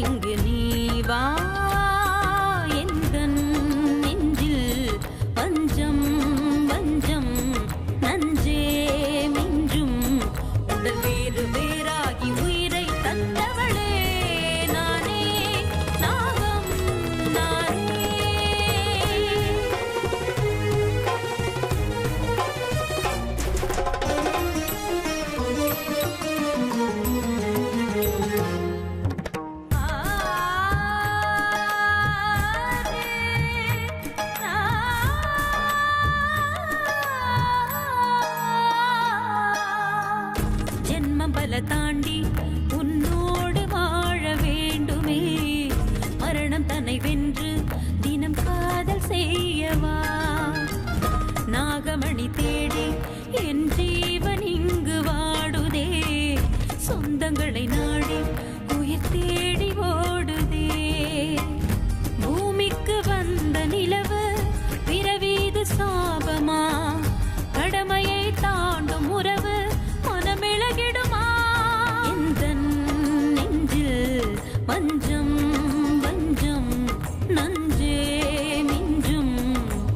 இங்கு நீ வா எந்தன் நெஞ்சில் பஞ்சம் வஞ்சம் நஞ்சே மிஞ்சும் உடல் வேறு வேறாகி உயிரை தந்தவளே நானே நாகம் நானே. ஜென்மம் பல தாண்டி உன்னோடு வாழ வேண்டுமே மரணம் தன்னை வென்று தினம் காதல் செய்யவா நாகமணி தேடி என் ஜீவன் இங்கு வாடுதே சொந்தங்களை நாடி உயிர் தேடி ஓடுதே பூமிக்கு வந்த நிலவு பிறவீது சாபமா கடமையை தாண்டும் உறவு மனமிளகிடுமா எந்தன் நெஞ்சில் பஞ்சம் வஞ்சம் நஞ்சே மிஞ்சும்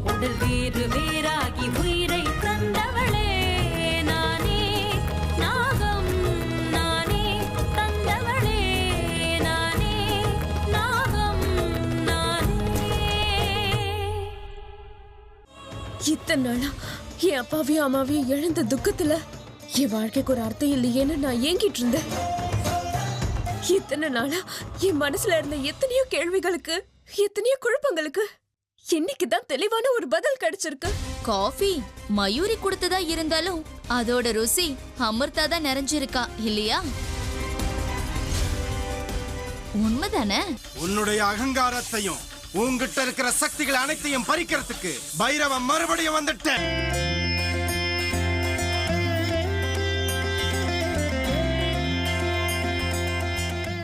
உடல் வேறு வேறாகி உயிரை தந்தவளே நானே நாகம் நானே தந்தவளே நானே நாகம் நானே. இத்தனை நாளா என் அப்பாவையும் அம்மாவையும் இழந்த துக்கத்துல என் வாழ்க்கைக்கு ஒரு அர்த்தம் இல்லையேன்னு நான் ஏங்கிட்டு இருந்தேன். இத்தனை நாளா என் மனசுல இருந்த எத்தனையோ கேள்விகளுக்கு எத்தனையோ குழப்பங்களுக்கு இன்னைக்குதான் தெளிவான ஒரு பதில் கிடைச்சிருக்கு. காஃபி மயூரி கொடுத்ததா இருந்தாலும் அதோட ருசி அமிர்தா தான் நிறைஞ்சிருக்கா இல்லையா? உண்மைதானே? உன்னுடைய அகங்காரத்தையும் உன்கிட்ட இருக்கிற சக்திகள் அனைத்தையும் பறிக்கிறதுக்கு பைரவன் மறுபடியும் வந்துட்டேன்.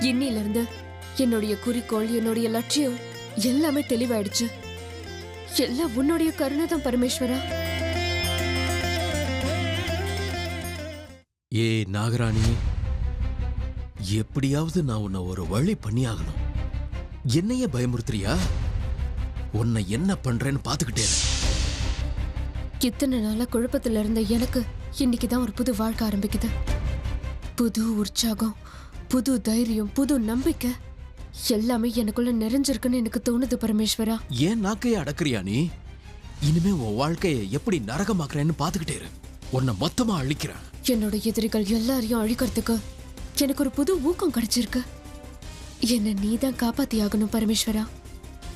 இன்னில இருந்து என்னுடைய குறிக்கோள் என்னுடைய லட்சியம் எல்லாமே தெளிவாயிடுச்சு. எல்லாம் உன்னுடைய கருணை தான் பரமேஸ்வரா. ஏ நாகராணி, எப்படியாவது நான் உன்னை ஒரு வழி பண்ணியாகணும். என்னையே பயமுறுத்துறியா? உன்னை என்ன பண்றேன்னு பாத்துக்கிட்டே. இத்தனை நாளா குழப்பத்துல இருந்த எனக்கு இன்னைக்குதான் ஒரு புது வாழ்க்கை ஆரம்பிக்குது. புது உற்சாகம், புது தைரியம், புது நம்பிக்கை எல்லாமே எனக்குள்ள நிறைஞ்சிருக்குன்னு எனக்கு தோணுது பரமேஸ்வரா. ஏன் நாக்கைய அடக்குறியா நீ? இனிமே உன் வாழ்க்கையை எப்படி நரகமாக்குறேன்னு பாத்துக்கிட்டே இரு. உன்னை மொத்தமா அழிக்கிறேன். என்னோட எதிரிகள் எல்லாரையும் அழிக்கிறதுக்கு எனக்கு ஒரு புது ஊக்கம் கிடைச்சிருக்கு. என்ன நீதான் காப்பாத்தியாகணும் பரமேஸ்வரா.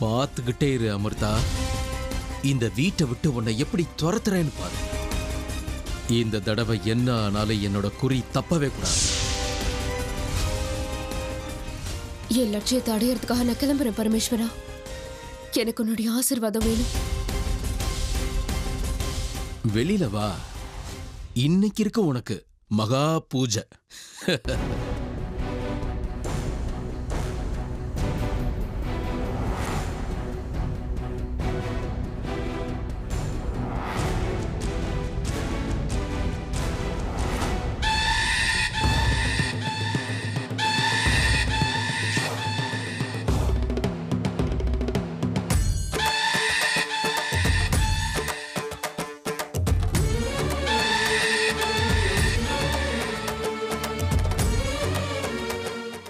பாத்துக்கிட்டே இரு அமிர்தா. இந்த வீட்டை விட்டு உன்னை எப்படி துரத்துறேன்னு பாரு. இந்த தடவை என்ன ஆனாலும் என்னோட குறி தப்பவே கூடாது. என் லட்சியத்தை அடையறதுக்காக நான் கிளம்புறேன் பரமேஸ்வரா. எனக்கு உன்னுடைய ஆசீர்வாதம் வேணும். வெளியில வா. இன்னைக்கு இருக்க உனக்கு மகா பூஜை.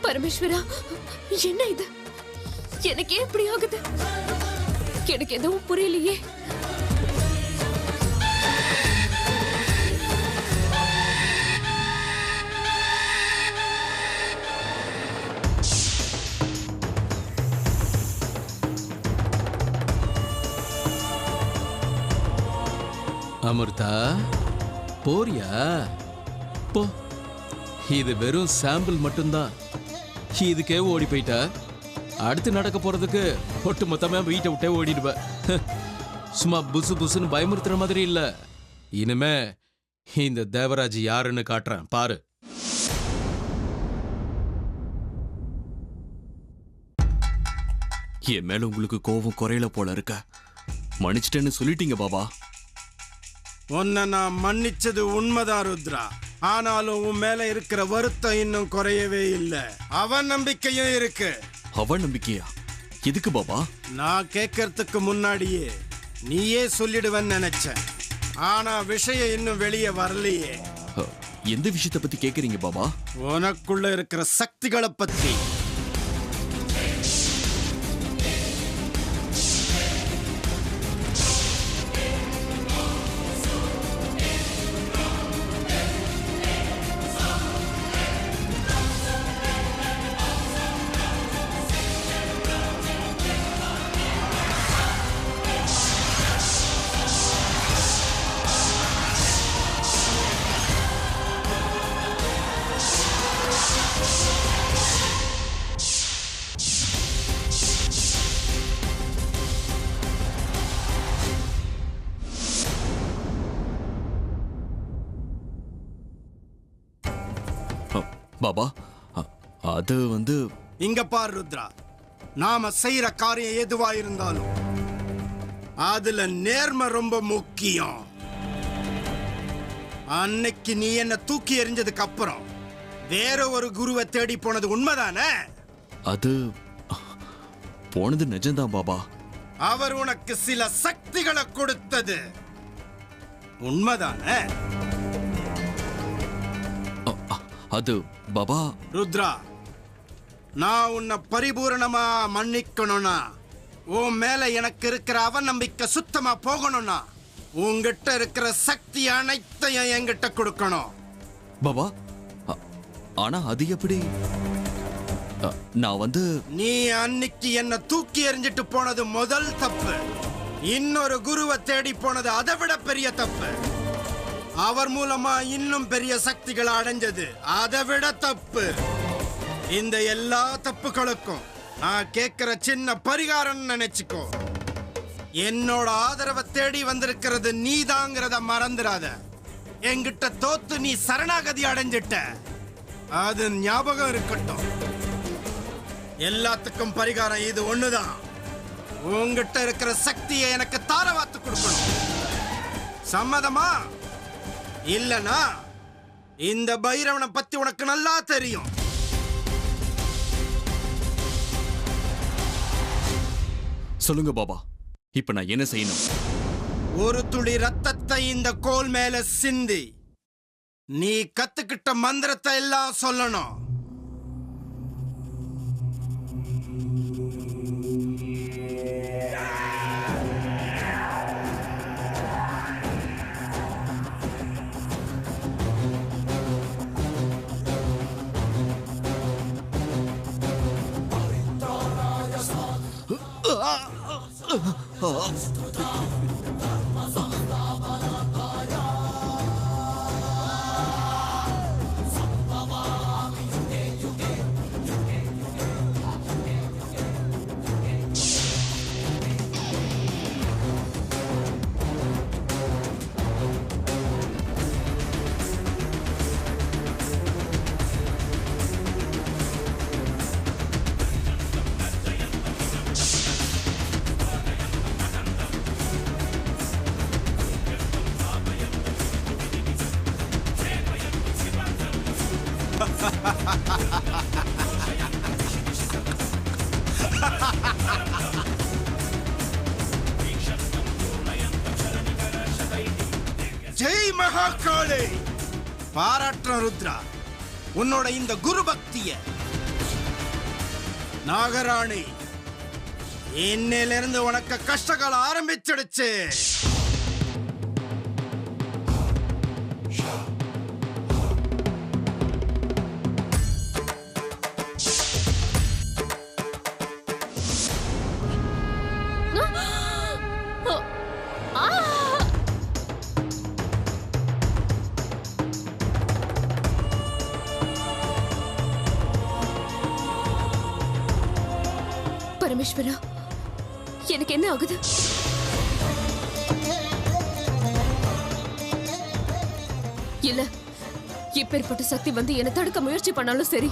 பரமேஸ்வரா, என்ன இது? எனக்கு ஏன் இப்படி ஆகுது? எனக்கு எதுவும் புரியலையே. அமிர்தா, போறியா? போ. இது வெறும் சாம்பிள் மட்டும்தான். இதுக்கே ஓடி போயிட்டா அடுத்து நடக்க போறதுக்கு ஒட்டு மொத்தமா வீட்டை விட்டே ஓடிடுவ. சும்மா புசு புசுன்னு பயமுறுத்துற மாதிரி இல்ல. இனிமே இந்த தேவராஜ் யாருன்னு காட்டுறேன் பாரு. என் மேல உங்களுக்கு கோபம் குறையல போல இருக்க. மன்னிச்சிட்டேன்னு சொல்லிட்டீங்க பாபா. உன்னை நான் மன்னிச்சது உண்மைதான் ருத்ரா. ஆனாலும் உன் மேல இருக்கிற வருத்தம் இன்னும் குறையவே இல்லை. அவன் நம்பிக்கையும் இருக்கு. அவன் நம்பிக்கையா? எதுக்கு பாபா? நான் கேட்கறதுக்கு முன்னாடியே நீயே சொல்லிடுவேன்னு நினைச்சேன். ஆனா விஷயம் இன்னும் வெளியே வரலையே. எந்த விஷயத்தை பத்தி கேக்குறீங்க பாபா? உனக்குள்ள இருக்கிற சக்திகளை பத்தி. பாபா அது வந்து இங்க பார் ருத்ரா, நாம செய்யற காரியம் எதுவா இருந்தாலும் அதுல நேர்மை ரொம்ப முக்கியம். அன்னைக்கு நீ என்ன தூக்கி எறிஞ்சதுக்கு அப்புறம் வேற ஒரு குருவை தேடி போனது உண்மைதானே? அது போனது நிஜம்தான் பாபா. அவர் உனக்கு சில சக்திகளை கொடுத்தது உண்மைதானே? அது பாபா. ருத்ரா, நான் உன்னை பரிபூரணமா மன்னிக்கணும்னா, உன் மேல எனக்கு இருக்கிற அவநம்பிக்கை சுத்தமா போகணும்னா, உன்கிட்ட இருக்கிற சக்தி அனைத்தையும் என்கிட்ட கொடுக்கணும். பாபா ஆனா அது எப்படி? நான் வந்து நீ அன்னைக்கு என்ன தூக்கி எறிஞ்சிட்டு போனது முதல் தப்பு. இன்னொரு குருவை தேடி போனது அதை விட பெரிய தப்பு. அவர் மூலமா இன்னும் பெரிய சக்திகளை அடைஞ்சது அதை விட தப்பு. இந்த எல்லா தப்புகளுக்கும் நான் கேட்கிற சின்ன பரிகாரம் நினைச்சுக்கோ. என்னோட ஆதரவை தேடி வந்திருக்கிறது நீதாங்கிறத மறந்துடாத. என்கிட்ட தோத்து நீ சரணாகதி அடைஞ்சிட்ட, அது ஞாபகம் இருக்கட்டும். எல்லாத்துக்கும் பரிகாரம் இது ஒண்ணுதான். உங்ககிட்ட இருக்கிற சக்தியை எனக்கு தாரவாத்து கொடுக்கணும். சம்மதமா? இல்லனா இந்த பைரவனை பத்தி உனக்கு நல்லா தெரியும். சொல்லுங்க பாபா, இப்ப நான் என்ன செய்யணும்? ஒரு துளி ரத்தத்தை இந்த கோல் மேல சிந்தி நீ கத்துக்கிட்ட மந்திரத்தை எல்லாம் சொல்லணும். ஜெய் மகாகாளி. பாராட்டுற ருத்ரா உன்னோட இந்த குரு பக்திய. நாகராணி, இன்னிலிருந்து உனக்கு கஷ்டகாலம் ஆரம்பிச்சிடுச்சு. பரமேஸ்வரா, எனக்கு என்ன ஆகுது? இல்ல, இப்பேற்பட்ட சக்தி வந்து என்ன தடுக்க முயற்சி பண்ணாலும் சரி,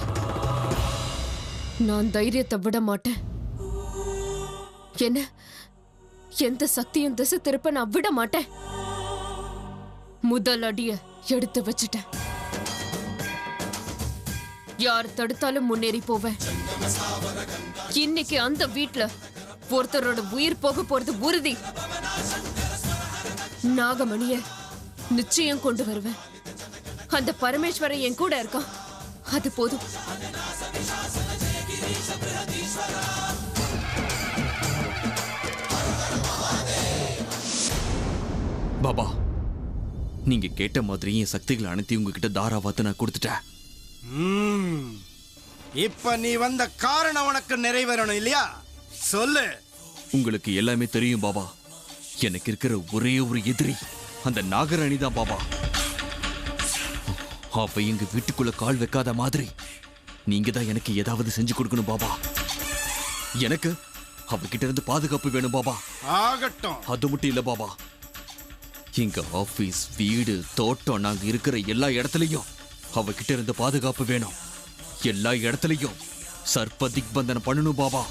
நான் தைரியத்தை விட மாட்டேன். என்ன எந்த சக்தியும் திசை திருப்ப நான் விட மாட்டேன். முதல் அடிய எடுத்து வச்சுட்டேன். யார் தடுத்தாலும் முன்னேறி போவேன். இன்னைக்கு அந்த வீட்ல ஒருத்தரோட உயிர் போக போறது உறுதி. நாகமணிய நிச்சயம் கொண்டு வருவேன். அந்த பரமேஸ்வரன் என் கூட இருக்கான், அது போதும். பாபா, நீங்க கேட்ட மாதிரி என் சக்திகளை அனைத்தையும் உங்ககிட்ட தாராவாத்து நான் கொடுத்துட்டேன். இப்ப நீ வந்த காரணம் உனக்கு நிறைவேறணும் இல்லையா? சொல்லு. உங்களுக்கு எல்லாமே தெரியும் பாபா. எனக்கு இருக்கிற ஒரே ஒரு எதிரி அந்த நாகராணி தான் பாபா. அவ எங்க வீட்டுக்குள்ள கால் வைக்காத மாதிரி நீங்க தான் எனக்கு ஏதாவது செஞ்சு கொடுக்கணும் பாபா. எனக்கு அவகிட்ட இருந்து பாதுகாப்பு வேணும் பாபா. ஆகட்டும். அது மட்டும் இல்ல பாபா, எங்க ஆபீஸ், வீடு, தோட்டம், நாங்க இருக்கிற எல்லா இடத்துலயும் அவகிட்ட இருந்து பாதுகாப்பு வேணும். எல்லா இடத்துலயும் சர்ப்ப திக்பந்தனம் பண்ணணும் பாபா.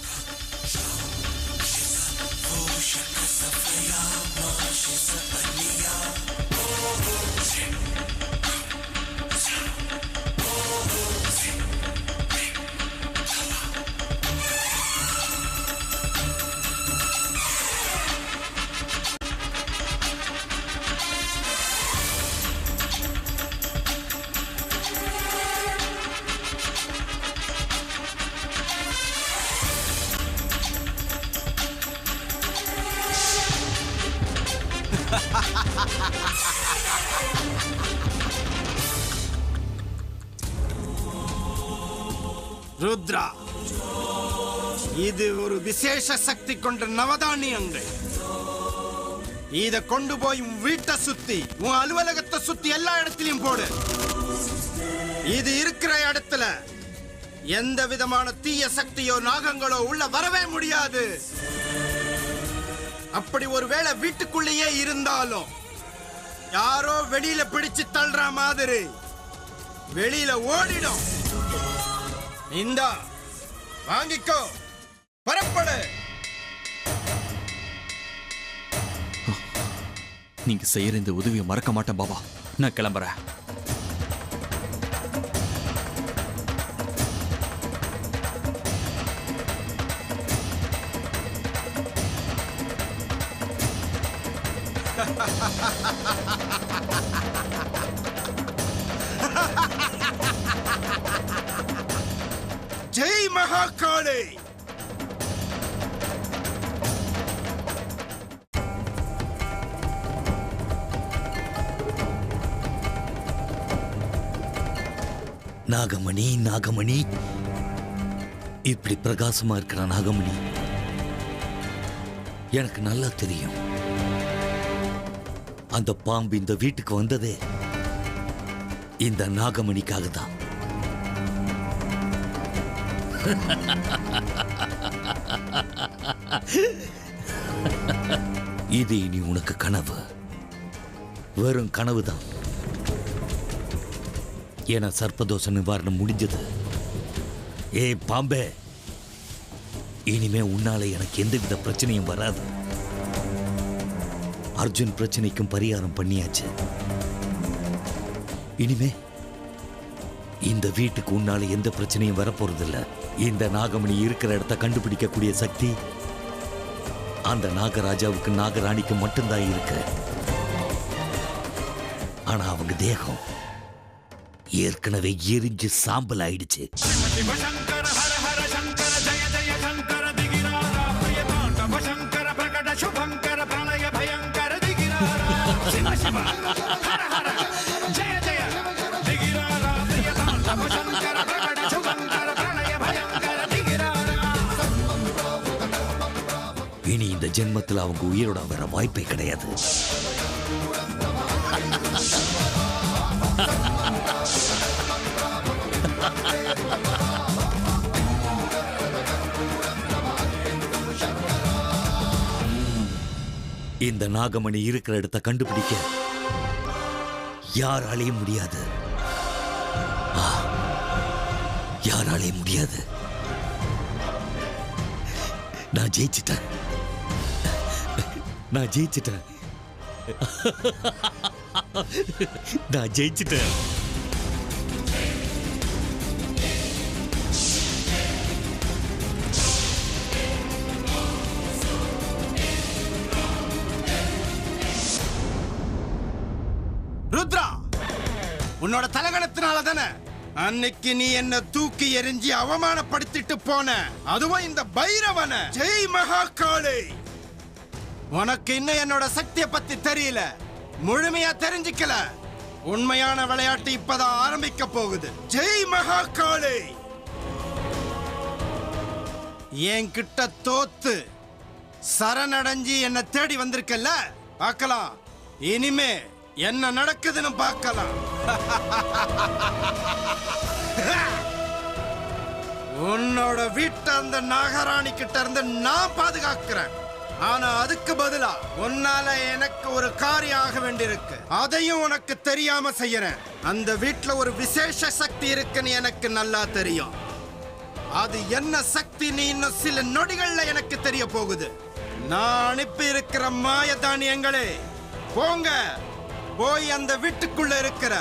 ருத்ரா, இது ஒரு விசேஷ சக்தி கொண்ட நவதானியங்கள். இத கொண்டு போய் உன் வீட்டை சுத்தி, உன் அலுவலகத்தை சுத்தி எல்லா இடத்திலையும் போடு. இது இருக்கிற இடத்துல எந்த விதமான தீய சக்தியோ நாகங்களோ உள்ள வரவே முடியாது. அப்படி ஒருவேளை வீட்டுக்குள்ளேயே இருந்தாலும் யாரோ வெளியில பிடிச்சு தள்ளுற மாதிரி வெளியில ஓடிடும். இந்தா வாங்கிக்கோ, பரப்படு. நீங்க செய்யற இந்த உதவியை மறக்க மாட்டேன் பாபா. நான் கிளம்புறேன். ஜெய் மகாகாளி. நாகமணி, நாகமணி, இப்படி பிரகாசமா இருக்கிற நாகமணி எனக்கு நல்லா தெரியும். அந்த பாம்பு இந்த வீட்டுக்கு வந்ததே இந்த நாகமணிக்காக தான். இது இனி உனக்கு கனவு, வெறும் கனவுதான். ஏன்னா சர்ப்பதோஷ நிவாரணம் முடிஞ்சது. பாம்பே, இனிமே உன்னால எனக்கு எந்தவித பிரச்சனையும் வராது. அர்ஜுன் பிரச்சனைக்கும் பரிகாரம் பண்ணியாச்சு. இனிமே இந்த வீட்டுக்கு உன்னால எந்த பிரச்சனையும் வரப்போறதில்ல. இந்த நாகமணி இருக்கிற இடத்த கண்டுபிடிக்கக்கூடிய சக்தி அந்த நாகராஜாவுக்கு நாகராணிக்கு மட்டும்தான் இருக்கு. ஆனா அவங்க தேகம் ஏற்கனவே எரிஞ்சு சாம்பல் ஆயிடுச்சு. இனி இந்த ஜென்மத்தில் அவங்க உயிரோட வர வாய்ப்பே கிடையாது. இந்த நாகமணி இருக்கிற இடத்தை கண்டுபிடிக்க யாராலையும் முடியாது. யாராலையும் முடியாது. நான் ஜெயிச்சிட்டேன். நான் ஜெயிச்சிட்டேன். நான் ஜெயிச்சிட்டேன். உன்னோட தலகணத்தினால தானே அன்னைக்கு நீ என்ன தூக்கி எறிஞ்சி அவமானப்படுத்திட்டு போன, அதுவும் இந்த பைரவன. ஜெய் மகாகாளி. உனக்கு இன்னும் என்னோட சக்தியை பத்தி தெரியல, முழுமையா தெரிஞ்சுக்கல. உண்மையான விளையாட்டு இப்பதான் ஆரம்பிக்க போகுது. ஜெய் மகாகாளி. என்கிட்ட தோத்து சரணடைஞ்சி என்ன தேடி வந்திருக்கல, பார்க்கலாம். இனிமே என்ன நடக்குதுன்னு பார்க்கலாம். உன்னோட வீட்டை அந்த நாகராணி கிட்ட இருந்து நான் பாதுகாக்கிறேன். ஆனா அதுக்கு பதிலா உன்னால எனக்கு ஒரு காரியம் ஆக வேண்டியிருக்கு. அதையும் உனக்கு தெரியாம செய்யறேன். அந்த வீட்டுல ஒரு விசேஷ சக்தி இருக்குன்னு எனக்கு நல்லா தெரியும். அது என்ன சக்தி நீ இன்னும் சில நொடிகள்ல எனக்கு தெரிய போகுது. நான் அனுப்பி இருக்கிற மாய தானியங்களே, போங்க, போய் அந்த வீட்டுக்குள்ள இருக்கிற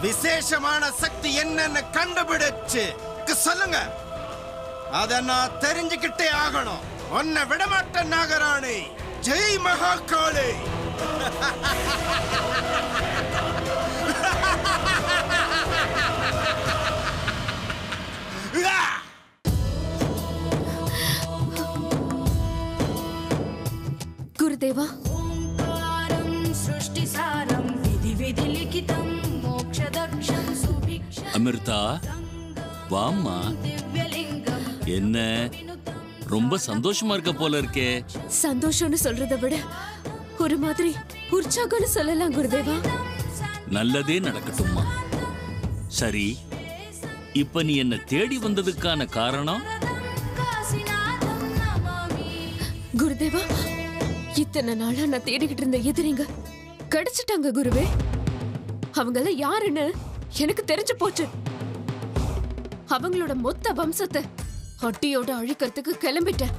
விசேஷமான சக்தி என்னன்னு கண்டுபிடிச்சு சொல்லுங்க. அத நான் தெரிஞ்சுக்கிட்டே ஆகணும். உன்னை விடமாட்ட நாகராணி. ஜெய் மகாகாளி. குருதேவா, அமிர்தா, வாம்மா. என்ன ரொம்ப சந்தோஷமா இருக்க போல இருக்கே? சந்தோஷம்னு சொல்றதை விட ஒரு மாதிரி உற்சாகம்னு சொல்லலாம் குருதேவா. நல்லதே நடக்கட்டும்மா. சரி, இப்ப நீ என்ன தேடி வந்ததுக்கான காரணம்? குருதேவா, இத்தனை நாளா நான் தேடிக்கிட்டு இருந்த எதிரிங்க கிடைச்சிட்டாங்க குருவே. அவங்கள யாருன்னு எனக்கு தெரிஞ்சு போச்சு. அவங்களோட மொத்த வம்சத்தை அட்டியோட அழிக்கிறதுக்கு கிளம்பிட்டேன்.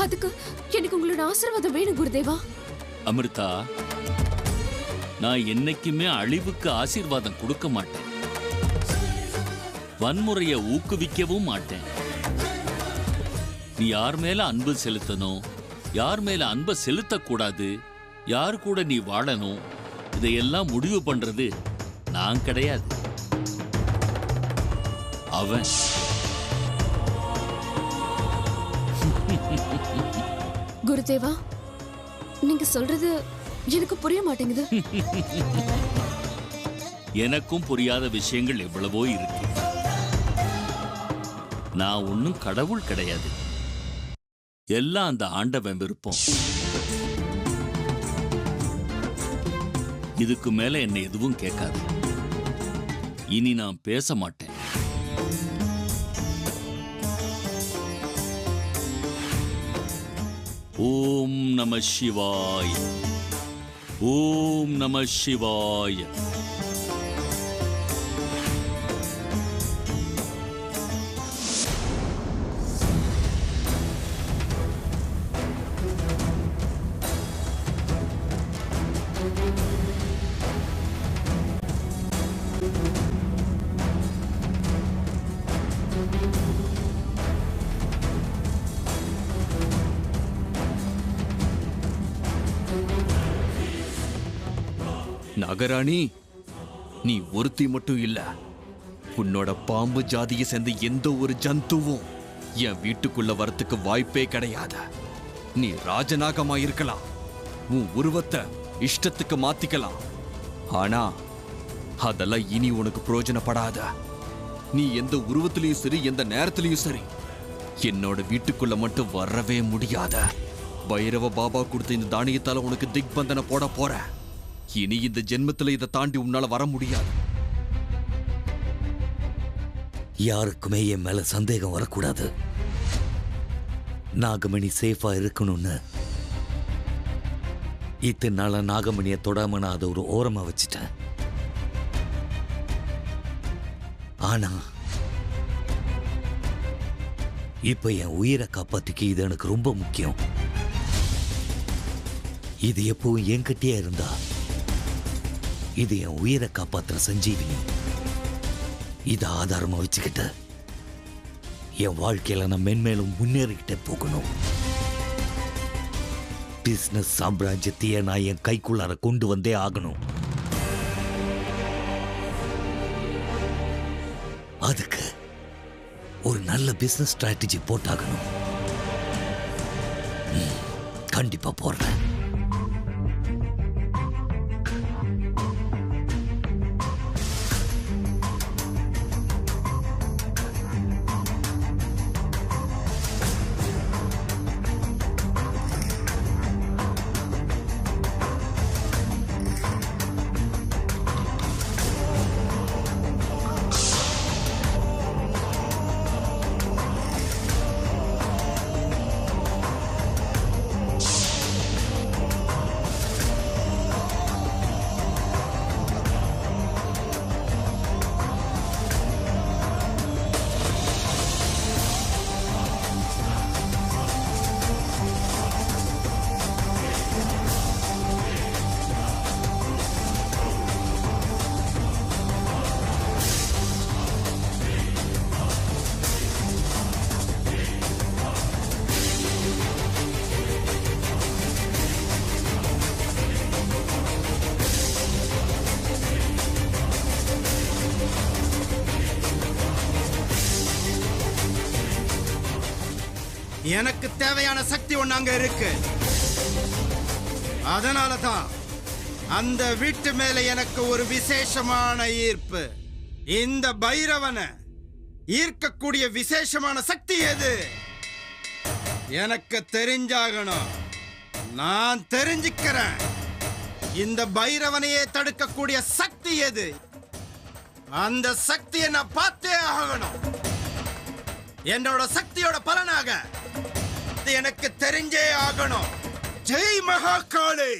அதுக்கு எனக்கு உங்களோட ஆசீர்வாதம் வேணும் குருதேவா. அமிர்தா, நான் என்னைக்குமே அழிவுக்கு ஆசீர்வாதம் கொடுக்க மாட்டேன். வன்முறையை ஊக்குவிக்கவும் மாட்டேன். நீ யார் மேல அன்பு செலுத்தணும், யார் மேல அன்பை செலுத்தக்கூடாது, யார் கூட நீ வாழணும், இதையெல்லாம் முடிவு பண்றது நான் கிடையாது, அவன். குருதேவா, நீங்க சொல்றது எனக்கு புரிய மாட்டேங்குது. எனக்கும் புரியாத விஷயங்கள் எவ்வளவோ இருக்கு. நான் ஒன்னும் கடவுள் கிடையாது. எல்லாம் அந்த ஆண்டவன் விருப்பம். இதுக்கு மேல என்ன எதுவும் கேட்காது. இனி நான் பேச மாட்டேன். ஓம் நம சிவாய. ஓம் நம சிவாய. நாகராணி, நீ ஒருத்தி மட்டும் இல்ல. உன்னோட பாம்பு ஜாதியை சேர்ந்த எந்த ஒரு ஜந்துவும் என் வீட்டுக்குள்ள வரத்துக்கு வாய்ப்பே கிடையாது. நீ ராஜநாகமா இருக்கலாம், உன் உருவத்தை இஷ்டத்துக்கு மாத்திக்கலாம். ஆனா அதெல்லாம் இனி உனக்கு பிரயோஜனப்படாத. நீ எந்த உருவத்திலையும் சரி, எந்த நேரத்திலையும் சரி, என்னோட வீட்டுக்குள்ள மட்டும் வரவே முடியாத. பைரவ பாபா கொடுத்த இந்த தானியத்தால உனக்கு திக்பந்தனை போட போற. இனி இந்த ஜென்மத்துல இதை தாண்டி உன்னால வர முடியாது. யாருக்குமே என் மேல சந்தேகம் வரக்கூடாது. நாகமணி சேஃபா இருக்கணும்னு இத்தனை நாளா நாகமணியை தொடாம நான் அதை ஒரு ஓரமா வச்சுட்டேன். ஆனா இப்ப என் உயிரை காப்பாத்திக்க இது எனக்கு ரொம்ப முக்கியம். இது எப்பவும் என்கிட்டயே இருந்தா இது என் உயிரை காப்பாத்துற சஞ்சீவினி. இதை ஆதாரமா வச்சுக்கிட்ட என் வாழ்க்கையில நான் மென்மேலும் முன்னேறிக்கிட்டே போகணும். பிசினஸ் சாம்ராஜ்யத்தையே நான் என் கைக்குள்ளார கொண்டு வந்தே ஆகணும். அதுக்கு ஒரு நல்ல பிசினஸ் ஸ்ட்ராட்டஜி போட்டாகணும். கண்டிப்பா போடுறேன். எனக்கு தேவையான சக்தி ஒண்ணு அங்க இருக்கு. அதனாலதான் அந்த வீட்டு மேல எனக்கு ஒரு விசேஷமான ஈர்ப்பு. இந்த பைரவனை ஈர்க்கக்கூடிய விசேஷமான சக்தி எது? எனக்கு தெரிஞ்சாகணும். நான் தெரிஞ்சுக்கிறேன். இந்த பைரவனையே தடுக்கக்கூடிய சக்தி எது? அந்த சக்தியை நான் பார்த்தே ஆகணும். என்னோட சக்தியோட பலனாக எனக்கு தெரிஞ்சே ஆகணும். ஜெய் மகாகாளி.